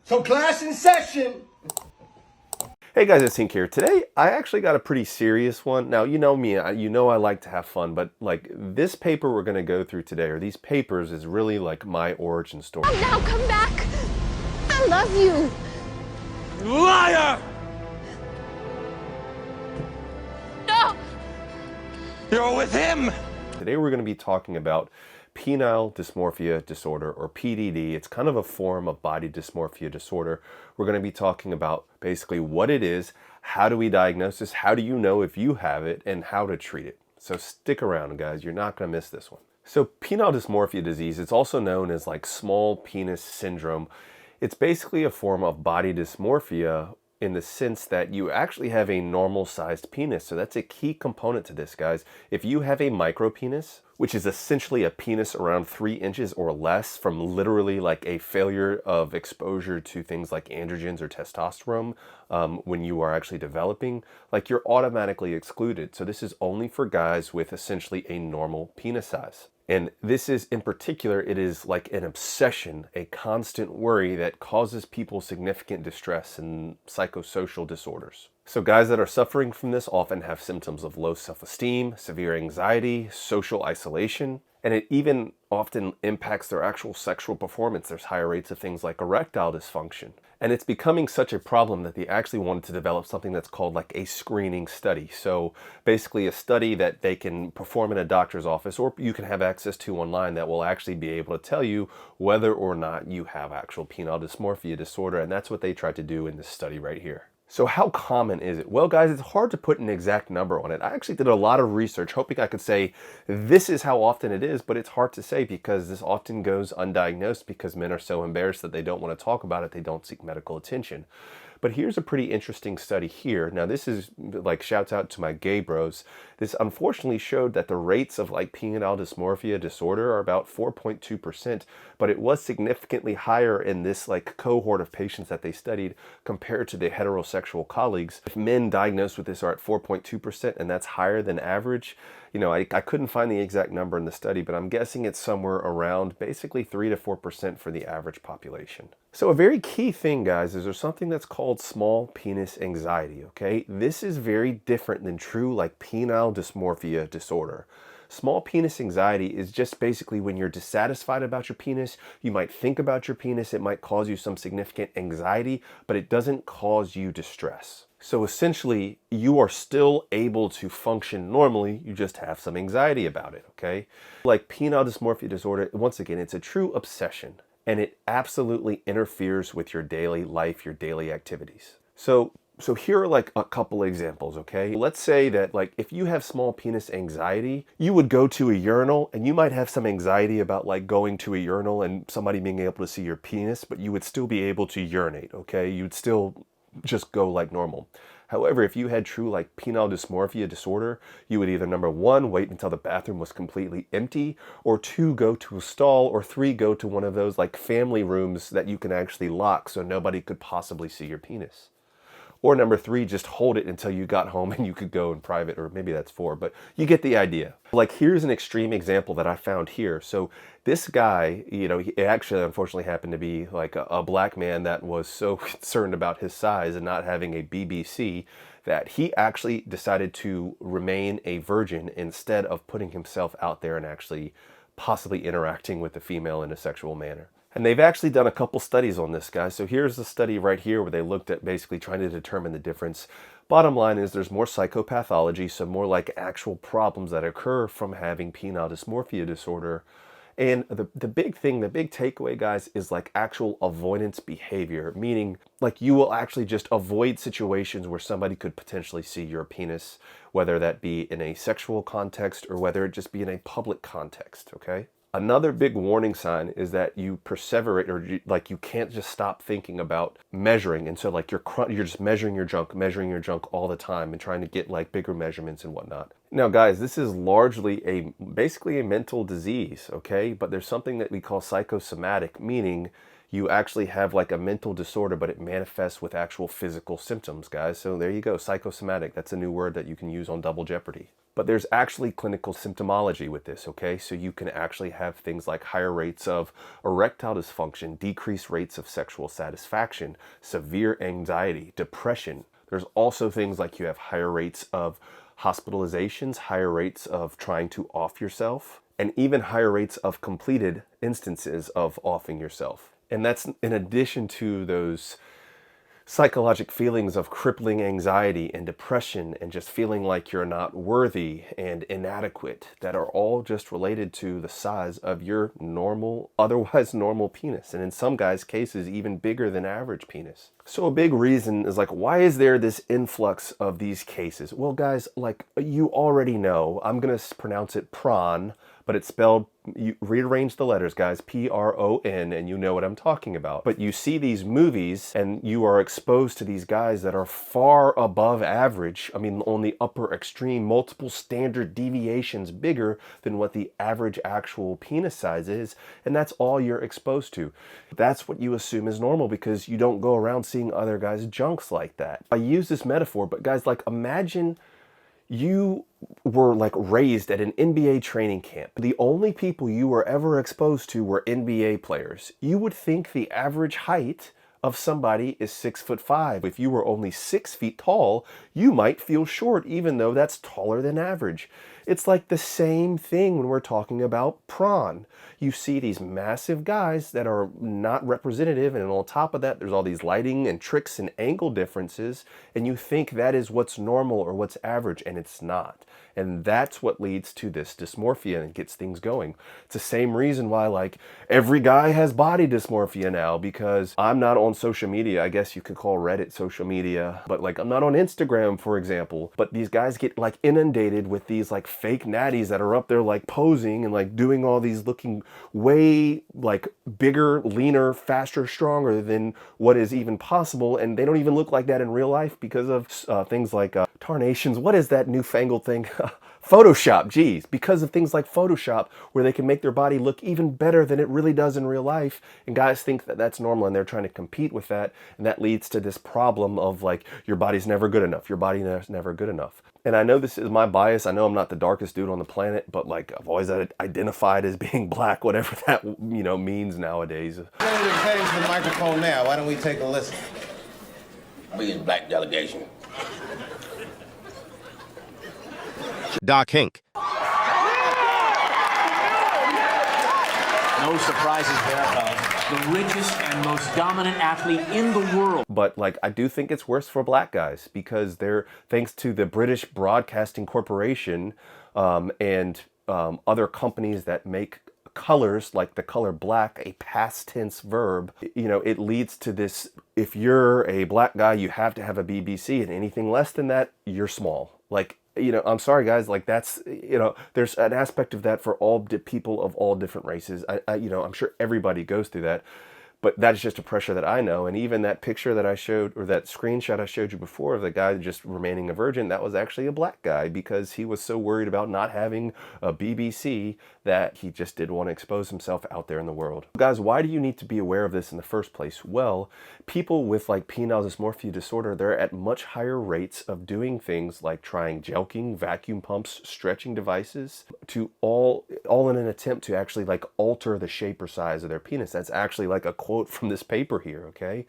So class in session. Hey guys, it's Hink here. Today, I actually got a pretty serious one. Now, you know me, you know I like to have fun, but like this paper we're gonna go through today, or these papers, is really like my origin story. Oh, now come back! I love you! Liar! No! You're with him! Today we're gonna be talking about penile dysmorphia disorder, or PDD. It's kind of a form of body dysmorphia disorder. We're going to be talking about basically what it is, how do we diagnose this, how do you know if you have it, and how to treat it. So stick around, guys. You're not going to miss this one. So penile dysmorphia disease, it's also known as like small penis syndrome. It's basically a form of body dysmorphia in the sense that you actually have a normal sized penis. So that's a key component to this, guys. If you have a micro penis, which is essentially a penis around 3 inches or less from literally like a failure of exposure to things like androgens or testosterone when you are actually developing, like you're automatically excluded. So this is only for guys with essentially a normal penis size. And this is, in particular, it is like an obsession, a constant worry that causes people significant distress and psychosocial disorders. So guys that are suffering from this often have symptoms of low self-esteem, severe anxiety, social isolation, and it even often impacts their actual sexual performance. There's higher rates of things like erectile dysfunction. And it's becoming such a problem that they actually wanted to develop something that's called like a screening study. So basically a study that they can perform in a doctor's office, or you can have access to online, that will actually be able to tell you whether or not you have actual penile dysmorphia disorder. And that's what they tried to do in this study right here. So how common is it? Well, guys, it's hard to put an exact number on it. I actually did a lot of research hoping I could say this is how often it is, but it's hard to say because this often goes undiagnosed because men are so embarrassed that they don't want to talk about it, they don't seek medical attention. But here's a pretty interesting study here. Now this is like shouts out to my gay bros. This unfortunately showed that the rates of like penile dysmorphia disorder are about 4.2%, but it was significantly higher in this like cohort of patients that they studied compared to the heterosexual colleagues. If men diagnosed with this are at 4.2%, and that's higher than average, you know, I couldn't find the exact number in the study, but I'm guessing it's somewhere around basically 3 to 4% for the average population. So a very key thing, guys, is there's something that's called small penis anxiety, okay? This is very different than true like penile dysmorphia disorder. Small penis anxiety is just basically when you're dissatisfied about your penis, you might think about your penis, it might cause you some significant anxiety, but it doesn't cause you distress. So essentially, you are still able to function normally, you just have some anxiety about it, okay? Like penile dysmorphia disorder, once again, it's a true obsession, and it absolutely interferes with your daily life, your daily activities. So here are like a couple examples, okay? Let's say that like if you have small penis anxiety, you would go to a urinal and you might have some anxiety about like going to a urinal and somebody being able to see your penis, but you would still be able to urinate, okay? You'd still just go like normal. However, if you had true like penile dysmorphia disorder, you would either number 1, wait until the bathroom was completely empty, or 2, go to a stall, or 3, go to one of those like family rooms that you can actually lock so nobody could possibly see your penis. Or number 3, just hold it until you got home and you could go in private, or maybe that's 4, but you get the idea. Like here's an extreme example that I found here. So this guy, you know, it actually unfortunately happened to be like a black man that was so concerned about his size and not having a BBC that he actually decided to remain a virgin instead of putting himself out there and actually possibly interacting with the female in a sexual manner. And they've actually done a couple studies on this, guys. So here's the study right here where they looked at basically trying to determine the difference. Bottom line is there's more psychopathology, so more like actual problems that occur from having penile dysmorphia disorder. And the big thing, the big takeaway, guys, is like actual avoidance behavior, meaning like you will actually just avoid situations where somebody could potentially see your penis, whether that be in a sexual context or whether it just be in a public context, okay? Another big warning sign is that you perseverate, or like you can't just stop thinking about measuring, and so like you're just measuring your junk all the time and trying to get like bigger measurements and whatnot. Now guys, this is largely basically a mental disease, okay? But there's something that we call psychosomatic, meaning you actually have like a mental disorder, but it manifests with actual physical symptoms, guys. So there you go, psychosomatic. That's a new word that you can use on Double Jeopardy. But there's actually clinical symptomology with this, okay? So you can actually have things like higher rates of erectile dysfunction, decreased rates of sexual satisfaction, severe anxiety, depression. There's also things like you have higher rates of hospitalizations, higher rates of trying to off yourself, and even higher rates of completed instances of offing yourself. And that's in addition to those psychological feelings of crippling anxiety and depression and just feeling like you're not worthy and inadequate that are all just related to the size of your normal, otherwise normal penis. And in some guys' cases, even bigger than average penis. So a big reason is like, why is there this influx of these cases? Well, guys, like you already know, I'm going to pronounce it prawn, but it's spelled, you rearrange the letters, guys, P-R-O-N, and you know what I'm talking about. But you see these movies and you are exposed to these guys that are far above average. I mean, on the upper extreme, multiple standard deviations bigger than what the average actual penis size is. And that's all you're exposed to. That's what you assume is normal because you don't go around seeing other guys' junks like that. I use this metaphor, but guys, like imagine you were like raised at an NBA training camp. The only people you were ever exposed to were NBA players. You would think the average height of somebody is 6'5". If you were only 6 feet tall, you might feel short, even though that's taller than average. It's like the same thing when we're talking about prawn. You see these massive guys that are not representative, and on top of that, there's all these lighting and tricks and angle differences, and you think that is what's normal or what's average, and it's not. And that's what leads to this dysmorphia and gets things going. It's the same reason why like every guy has body dysmorphia now, because I'm not on social media. I guess you could call Reddit social media, but like I'm not on Instagram, for example. But these guys get like inundated with these like fake natties that are up there like posing and like doing all these looking way like bigger, leaner, faster, stronger than what is even possible. And they don't even look like that in real life because of things like tarnations. What is that newfangled thing? Photoshop, geez, because of things like Photoshop, where they can make their body look even better than it really does in real life. And guys think that that's normal and they're trying to compete with that. And that leads to this problem of like, your body's never good enough. Your body is never good enough. And I know this is my bias. I know I'm not the darkest dude on the planet, but like I've always identified as being black, whatever that, you know, means nowadays. Heading to the microphone now. Why don't we take a listen? Biggest black delegation. Doc Hink. No surprises there. The richest and most dominant athlete in the world. But like, I do think it's worse for black guys because they're, thanks to the British Broadcasting Corporation and other companies that make colors like the color black, a past tense verb, you know, it leads to this, if you're a black guy, you have to have a BBC, and anything less than that, you're small. Like, you know, I'm sorry guys, like that's, you know, there's an aspect of that for all people of all different races. You know, I'm sure everybody goes through that, but that is just a pressure that I know. And even that picture that I showed, or that screenshot I showed you before of the guy just remaining a virgin, that was actually a black guy because he was so worried about not having a BBC that he just didn't want to expose himself out there in the world. Guys, why do you need to be aware of this in the first place? Well, people with like penile dysmorphia disorder, they're at much higher rates of doing things like trying jelqing, vacuum pumps, stretching devices, to all in an attempt to actually like alter the shape or size of their penis. That's actually like a quote from this paper here, okay?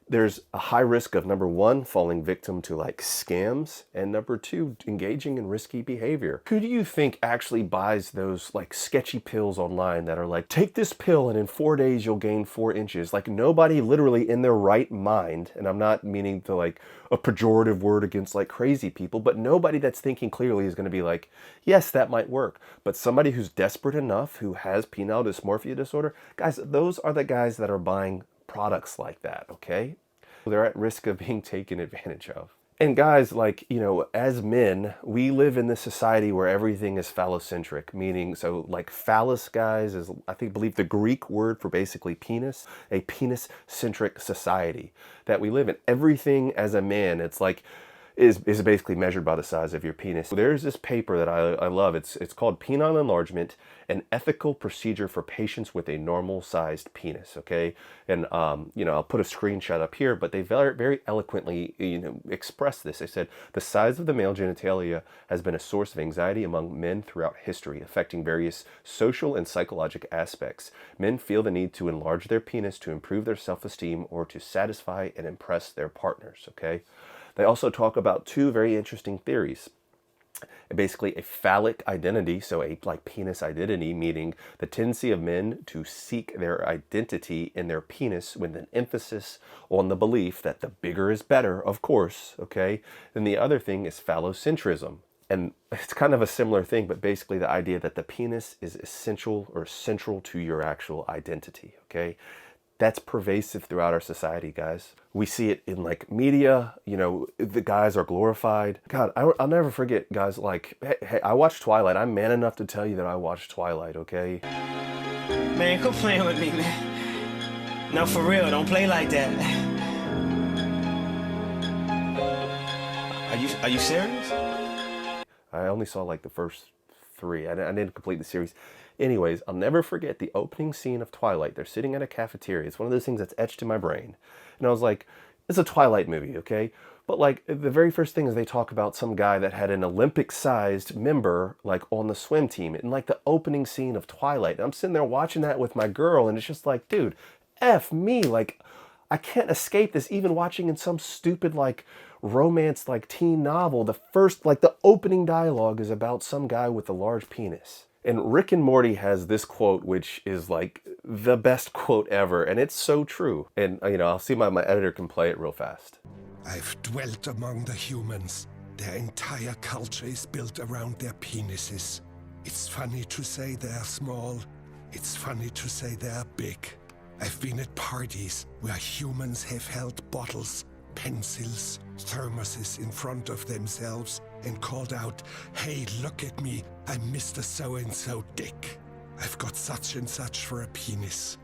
There's a high risk of, number one, falling victim to like scams, and number two, engaging in risky behavior. Who do you think actually buys those like sketchy pills online that are like, take this pill and in 4 days you'll gain 4 inches? Like nobody literally in their right mind, and I'm not meaning to like a pejorative word against like crazy people, but nobody that's thinking clearly is going to be like, yes, that might work. But somebody who's desperate enough, who has penile dysmorphia disorder, guys, those are the guys that are buying products like that, okay? They're at risk of being taken advantage of. And guys, like, you know, as men, we live in this society where everything is phallocentric, meaning, so like phallus, guys, is, I believe the Greek word for basically penis, a penis-centric society that we live in. Everything as a man, it's like, is basically measured by the size of your penis. There's this paper that I love. It's called Penile Enlargement, an ethical procedure for patients with a normal-sized penis, okay? And, you know, I'll put a screenshot up here, but they very, very eloquently, you know, express this. They said, the size of the male genitalia has been a source of anxiety among men throughout history, affecting various social and psychological aspects. Men feel the need to enlarge their penis to improve their self-esteem or to satisfy and impress their partners, okay? They also talk about two very interesting theories. Basically a phallic identity, so a like penis identity, meaning the tendency of men to seek their identity in their penis with an emphasis on the belief that the bigger is better, of course, okay? Then the other thing is phallocentrism. And it's kind of a similar thing, but basically the idea that the penis is essential or central to your actual identity, okay? That's pervasive throughout our society, guys. We see it in like media, you know, the guys are glorified. God, I'll never forget, guys, like, hey, I watched Twilight. I'm man enough to tell you that I watched Twilight, okay? Man, quit playing with me, man. No, for real, don't play like that. Are you serious? I only saw like the first 3. I didn't complete the series. Anyways, I'll never forget the opening scene of Twilight. They're sitting at a cafeteria. It's one of those things that's etched in my brain. And I was like, it's a Twilight movie, okay? But like the very first thing is they talk about some guy that had an Olympic-sized member like on the swim team. And like the opening scene of Twilight. And I'm sitting there watching that with my girl and it's just like, dude, F me. Like, I can't escape this. Even watching in some stupid like romance like teen novel, the first, like the opening dialogue is about some guy with a large penis. And Rick and Morty has this quote, which is like the best quote ever. And it's so true. And, you know, I'll see my editor can play it real fast. I've dwelt among the humans. Their entire culture is built around their penises. It's funny to say they're small. It's funny to say they're big. I've been at parties where humans have held bottles, pencils, thermoses in front of themselves and called out, "Hey, look at me, I'm Mr. So-and-so Dick. I've got such and such for a penis."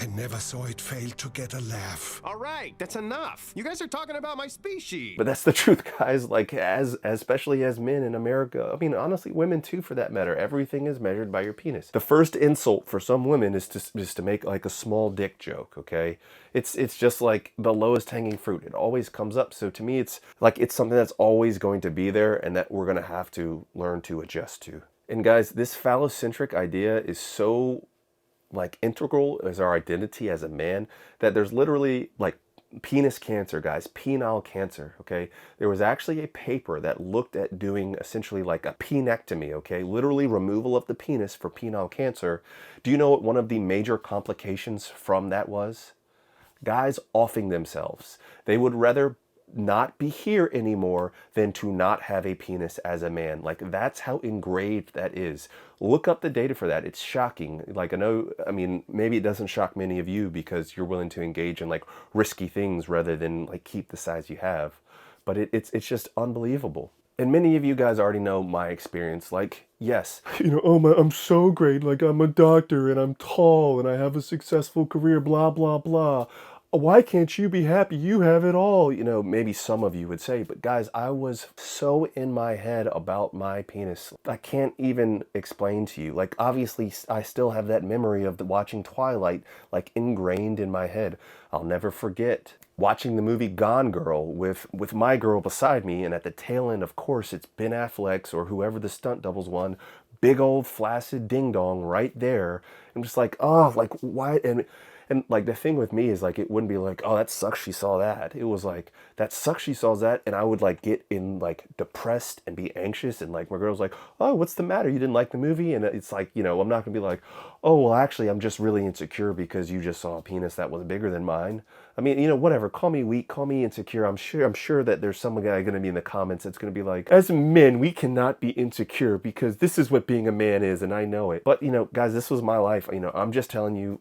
I never saw it fail to get a laugh. All right, that's enough. You guys are talking about my species. But that's the truth, guys. Like, especially as men in America, I mean, honestly, women too, for that matter, everything is measured by your penis. The first insult for some women is to make like a small dick joke, okay? It's just like the lowest hanging fruit. It always comes up. So to me, it's like it's something that's always going to be there and that we're going to have to learn to adjust to. And guys, this phallocentric idea is so like integral as our identity as a man that there's literally like penis cancer, guys, penile cancer, okay? There was actually a paper that looked at doing essentially like a penectomy, okay? Literally removal of the penis for penile cancer. Do you know what one of the major complications from that was? Guys offing themselves. They would rather not be here anymore than to not have a penis as a man. Like, that's how engraved that is. Look up the data for that. It's shocking. Like, I mean, maybe it doesn't shock many of you because you're willing to engage in like risky things rather than like keep the size you have. But it's just unbelievable. And many of you guys already know my experience. Like, yes, you know, oh my, I'm so great. Like, I'm a doctor and I'm tall and I have a successful career, blah, blah, blah. Why can't you be happy? You have it all. You know, maybe some of you would say, but guys, I was so in my head about my penis. I can't even explain to you. Like, obviously, I still have that memory of watching Twilight, like, ingrained in my head. I'll never forget watching the movie Gone Girl with my girl beside me, and at the tail end, of course, it's Ben Affleck's or whoever the stunt doubles one, big old flaccid ding-dong right there. I'm just like, oh, like, why? And like the thing with me is like, it wouldn't be like, oh, that sucks she saw that. It was like, that sucks she saw that. And I would like get in like depressed and be anxious. And like my girl's like, oh, what's the matter? You didn't like the movie? And it's like, you know, I'm not gonna be like, oh, well, actually, I'm just really insecure because you just saw a penis that was bigger than mine. I mean, you know, whatever, call me weak, call me insecure. I'm sure that there's some guy gonna be in the comments that's gonna be like, as men, we cannot be insecure because this is what being a man is and I know it. But, you know, guys, this was my life. You know, I'm just telling you,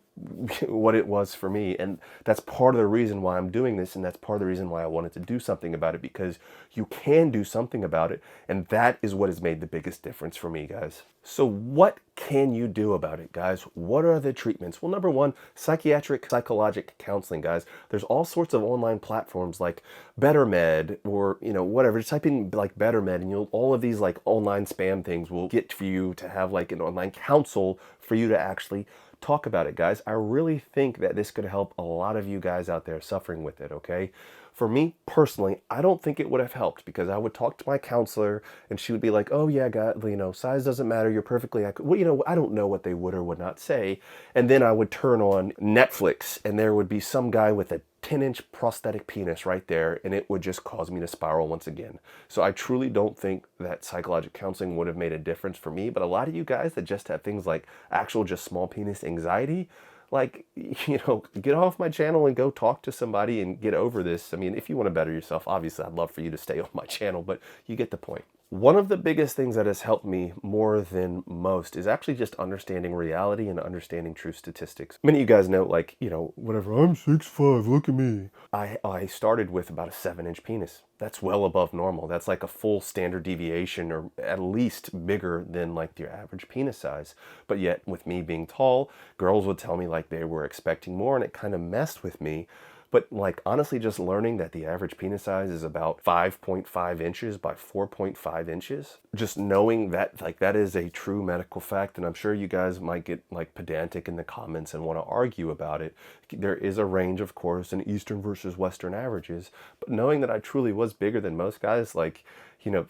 what it was for me. And that's part of the reason why I'm doing this, and that's part of the reason why I wanted to do something about it, because you can do something about it, and that is what has made the biggest difference for me, guys. So what can you do about it, guys? What are the treatments? Well, number one, psychologic counseling, guys. There's all sorts of online platforms like BetterMed or, you know, whatever. Just type in like BetterMed and all of these like online spam things will get for you to have like an online counsel for you to actually talk about it, guys. I really think that this could help a lot of you guys out there suffering with it, okay? For me, personally, I don't think it would have helped, because I would talk to my counselor and she would be like, oh yeah, God, you know, size doesn't matter, you're perfectly, well, you know, I don't know what they would or would not say. And then I would turn on Netflix and there would be some guy with a 10-inch prosthetic penis right there, and it would just cause me to spiral once again. So I truly don't think that psychological counseling would have made a difference for me, but a lot of you guys that just have things like actual just small penis anxiety, like, you know, get off my channel and go talk to somebody and get over this. I mean, if you want to better yourself, obviously I'd love for you to stay on my channel, but you get the point. One of the biggest things that has helped me more than most is actually just understanding reality and understanding true statistics. Many of you guys know, like, you know, whatever, I'm 6'5", look at me. I started with about a 7-inch penis. That's well above normal. That's like a full standard deviation, or at least bigger than like your average penis size. But yet, with me being tall, girls would tell me like they were expecting more, and it kind of messed with me. But like, honestly, just learning that the average penis size is about 5.5 inches by 4.5 inches, just knowing that, like, that is a true medical fact. And I'm sure you guys might get like pedantic in the comments and want to argue about it. There is a range, of course, in Eastern versus Western averages, but knowing that I truly was bigger than most guys, like, you know,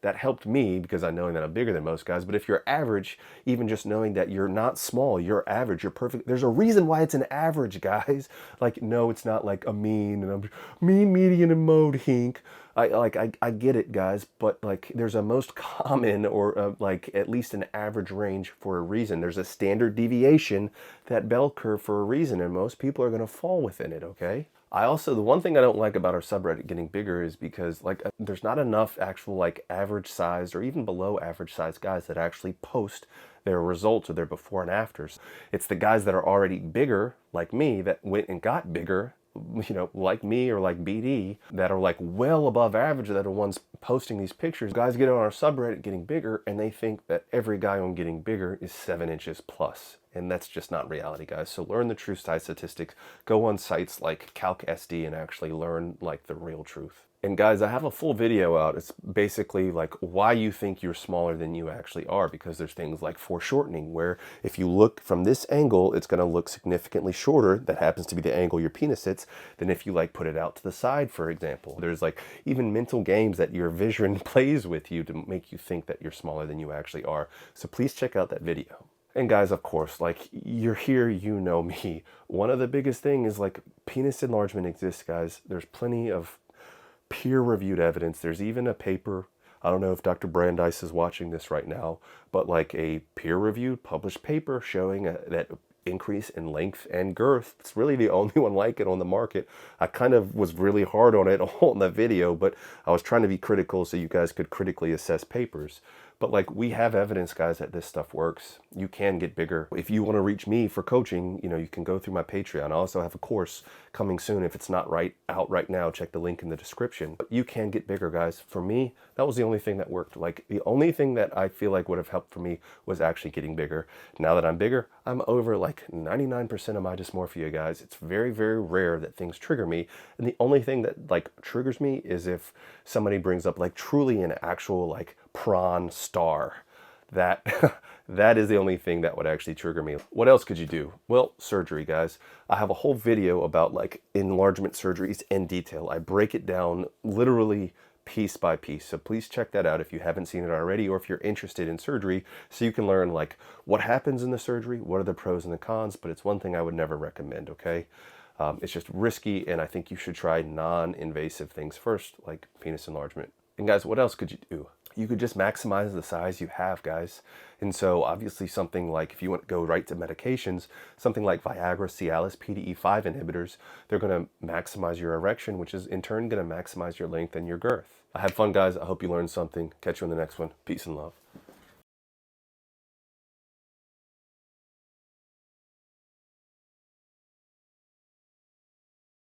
that helped me, because I know that I'm bigger than most guys. But if you're average, even just knowing that you're not small, you're average, you're perfect. There's a reason why it's an average, guys. Like, no, it's not like a mean, and I'm mean, median, and mode Hink. I get it, guys, but like, there's a most common, or like at least an average range for a reason. There's a standard deviation, that bell curve, for a reason, and most people are going to fall within it, okay? The one thing I don't like about our subreddit getting bigger is because like there's not enough actual like average sized or even below average sized guys that actually post their results or their before and afters. It's the guys that are already bigger, like me, that went and got bigger, you know, like me or like BD, that are like well above average, that are ones posting these pictures. Guys get on our subreddit getting bigger, and they think that every guy on getting bigger is 7 inches plus. And that's just not reality, guys. So learn the true size statistics. Go on sites like CalcSD and actually learn like the real truth. And guys, I have a full video out. It's basically like why you think you're smaller than you actually are, because there's things like foreshortening, where if you look from this angle, it's going to look significantly shorter. That happens to be the angle your penis sits, than if you like put it out to the side, for example. There's like even mental games that your vision plays with you to make you think that you're smaller than you actually are. So please check out that video. And guys, of course, like, you're here, you know me. One of the biggest things is like penis enlargement exists, guys. There's plenty of peer-reviewed evidence. There's even a paper, I don't know if Dr. Brandeis is watching this right now, but like a peer-reviewed published paper showing that increase in length and girth. It's really the only one like it on the market. I kind of was really hard on it on the video, but I was trying to be critical so you guys could critically assess papers. But like, we have evidence, guys, that this stuff works. You can get bigger. If you want to reach me for coaching, you know, you can go through my Patreon. I also have a course coming soon. If it's not out right now, check the link in the description. But you can get bigger, guys. For me, that was the only thing that worked. Like, the only thing that I feel like would have helped for me was actually getting bigger. Now that I'm bigger, I'm over like 99% of my dysmorphia, guys. It's very, very rare that things trigger me. And the only thing that like triggers me is if somebody brings up like truly an actual like prawn star. That is the only thing that would actually trigger me. What else could you do? Well, surgery, guys. I have a whole video about like enlargement surgeries in detail. I break it down literally piece by piece. So please check that out if you haven't seen it already, or if you're interested in surgery, so you can learn like what happens in the surgery, what are the pros and the cons. But it's one thing I would never recommend, okay? It's just risky, and I think you should try non-invasive things first, like penis enlargement. And guys, what else could you do? You could just maximize the size you have, guys. And so obviously something like, if you want to go right to medications, something like Viagra, Cialis, PDE5 inhibitors, they're going to maximize your erection, which is in turn going to maximize your length and your girth. I had fun, guys. I hope you learned something. Catch you in the next one. Peace and love.